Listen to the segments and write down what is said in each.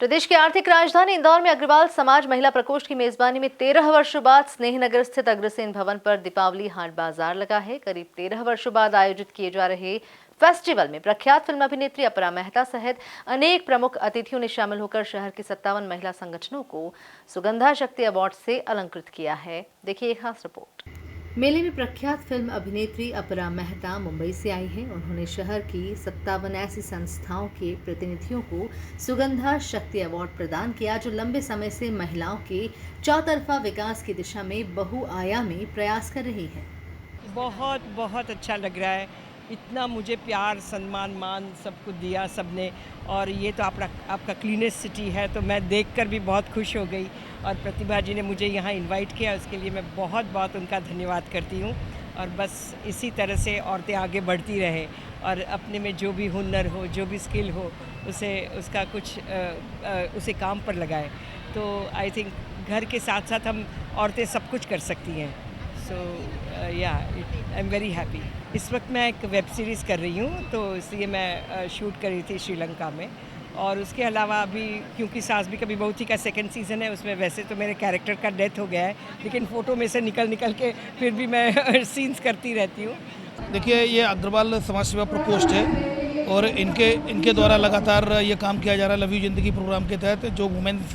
प्रदेश की आर्थिक राजधानी इंदौर में अग्रवाल समाज महिला प्रकोष्ठ की मेजबानी में 13 वर्षों बाद स्नेहनगर स्थित अग्रसेन भवन पर दीपावली हाट बाजार लगा है। करीब 13 वर्षों बाद आयोजित किए जा रहे फेस्टिवल में प्रख्यात फिल्म अभिनेत्री अपरा मेहता सहित अनेक प्रमुख अतिथियों ने शामिल होकर शहर की 57 महिला संगठनों को सुगंधा शक्ति अवार्ड से अलंकृत किया है। देखिए एक खास रिपोर्ट। मेले में प्रख्यात फिल्म अभिनेत्री अपरा मेहता मुंबई से आई हैं। उन्होंने शहर की 57 ऐसी संस्थाओं के प्रतिनिधियों को सुगंधा शक्ति अवार्ड प्रदान किया, जो लंबे समय से महिलाओं के चौतरफा विकास की दिशा में बहुआयामी प्रयास कर रही है। बहुत बहुत अच्छा लग रहा है। इतना मुझे प्यार, सम्मान, मान सब कुछ दिया सबने, और ये तो आपका क्लीनेस्ट सिटी है, तो मैं देखकर भी बहुत खुश हो गई। और प्रतिभा जी ने मुझे यहाँ इनवाइट किया, उसके लिए मैं बहुत बहुत उनका धन्यवाद करती हूँ। और बस इसी तरह से औरतें आगे बढ़ती रहें और अपने में जो भी हुनर हो, जो भी स्किल हो, उसे काम पर लगाएं। तो आई थिंक घर के साथ साथ हम औरतें सब कुछ कर सकती हैं। सो या आई एम वेरी हैप्पी। इस वक्त मैं एक वेब सीरीज़ कर रही हूँ, तो इसलिए मैं शूट कर रही थी श्रीलंका में। और उसके अलावा अभी क्योंकि सास भी कभी बहू थी का सेकंड सीज़न है, उसमें वैसे तो मेरे कैरेक्टर का डेथ हो गया है, लेकिन फ़ोटो में से निकल के फिर भी मैं सीन्स करती रहती हूँ। देखिए, ये अग्रवाल समाज सेवा प्रकोष्ठ है और इनके द्वारा लगातार ये काम किया जा रहा है लव यू ज़िंदगी प्रोग्राम के तहत, जो वुमेंस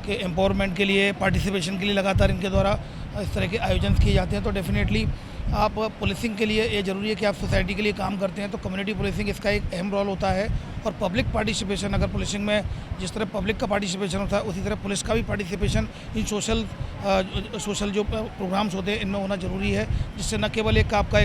के एम्पावरमेंट के लिए, पार्टिसिपेशन के लिए लगातार इनके द्वारा इस तरह के आयोजन किए जाते हैं। तो डेफिनेटली आप पुलिसिंग के लिए ये ज़रूरी है कि आप सोसाइटी के लिए काम करते हैं, तो कम्युनिटी पुलिसिंग इसका एक अहम रोल होता है। और पब्लिक पार्टिसिपेशन, अगर पुलिसिंग में जिस तरह पब्लिक का पार्टिसिपेशन होता है, उसी तरह पुलिस का भी पार्टिसिपेशन इन सोशल जो प्रोग्राम्स होते हैं इनमें होना ज़रूरी है, जिससे न केवल एक आपका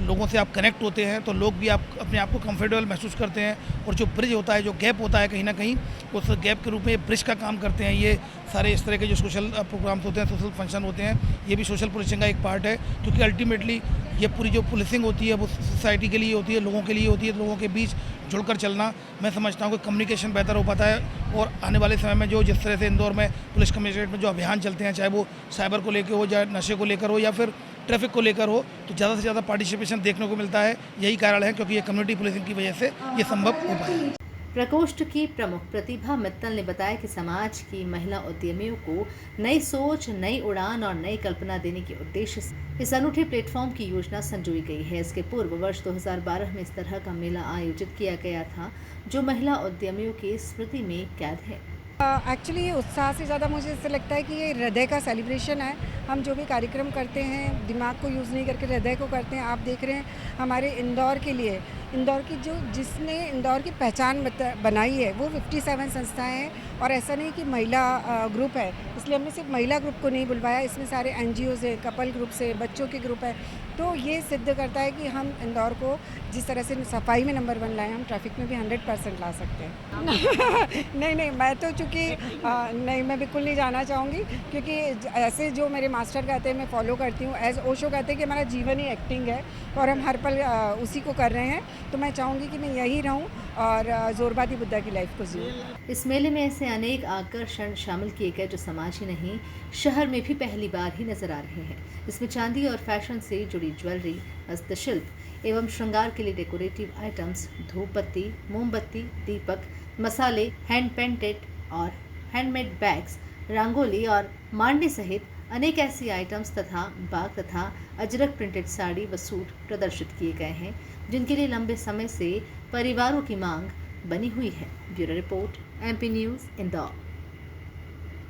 लोगों से आप कनेक्ट होते हैं, तो लोग भी अपने आप को कंफर्टेबल महसूस करते हैं, और जो ब्रिज होता है, जो गैप होता है, कहीं ना कहीं उस गैप के रूप में ये ब्रिज का काम करते हैं। ये सारे इस तरह के जो सोशल प्रोग्राम्स होते हैं, सोशल फंक्शन होते हैं, ये भी सोशल पुलिसिंग का एक पार्ट है, क्योंकि अल्टीमेटली ये पूरी जो पुलिसिंग होती है वो सोसाइटी के लिए होती है, लोगों के लिए होती है। लोगों के बीच जुड़कर चलना, मैं समझता हूँ कि कम्युनिकेशन बेहतर हो पाता है। और आने वाले समय में जिस तरह से इंदौर में पुलिस कमिश्नरेट में जो अभियान चलते हैं, चाहे वो साइबर को लेकर हो, चाहे नशे को लेकर हो, या फिर ट्रैफिक को लेकर हो, तो ज़्यादा से ज़्यादा पार्टिसिपेशन देखने को मिलता है। यही कारण है क्योंकि ये कम्युनिटी पुलिसिंग की वजह से ये संभव हो पाया है। प्रकोष्ठ की प्रमुख प्रतिभा मित्तल ने बताया कि समाज की महिला उद्यमियों को नई सोच, नई उड़ान और नई कल्पना देने के उद्देश्य से इस अनूठे प्लेटफॉर्म की योजना संजोई गई है। इसके पूर्व वर्ष 2012 में इस तरह का मेला आयोजित किया गया था, जो महिला उद्यमियों की स्मृति में कैद है। एक्चुअली ये उत्साह से ज़्यादा मुझे ऐसा लगता है कि ये हृदय का सेलिब्रेशन है। हम जो भी कार्यक्रम करते हैं, दिमाग को यूज़ नहीं करके हृदय को करते हैं। आप देख रहे हैं हमारे इंदौर के लिए, इंदौर की जिसने इंदौर की पहचान बनाई है, वो 57 संस्थाएं हैं। और ऐसा नहीं कि महिला ग्रुप है, इसलिए हमने सिर्फ महिला ग्रुप को नहीं बुलवाया, इसमें सारे NGOs हैं, कपल ग्रुप्स हैं, बच्चों के ग्रुप है। तो ये सिद्ध करता है कि हम इंदौर को जिस तरह से सफाई में नंबर 1 लाए, हम ट्रैफिक में भी 100% ला सकते हैं। नहीं, मैं तो चूँकि नहीं, मैं बिल्कुल नहीं जाना चाहूँगी, क्योंकि ऐसे जो मेरे मास्टर कहते हैं मैं फॉलो करती हूँ। एज ओशो कहते हैं कि हमारा जीवन ही एक्टिंग है और हम हर पल उसी को कर रहे हैं। तो मैं चाहूँगी कि मैं यही रहूँ और जोरबादी बुद्धा की लाइफ को जीऊँ। इस मेले में ऐसे अनेक आकर्षण शामिल किए गए जो समाज ही नहीं, शहर में भी पहली बार ही नजर आ रहे हैं। इसमें चांदी और फैशन से जुड़ी ज्वेलरी, हस्तशिल्प एवं श्रृंगार के लिए डेकोरेटिव आइटम्स, धूपबत्ती, मोमबत्ती, दीपक, मसाले, हैंड पेंटेड और हैंडमेड बैग्स, रंगोली और मांडे सहित अनेक ऐसी आइटम्स तथा बाग तथा अजरक प्रिंटेड साड़ी व सूट प्रदर्शित किए गए हैं, जिनके लिए लंबे समय से परिवारों की मांग बनी हुई है। Bureau report, MP news, Indore.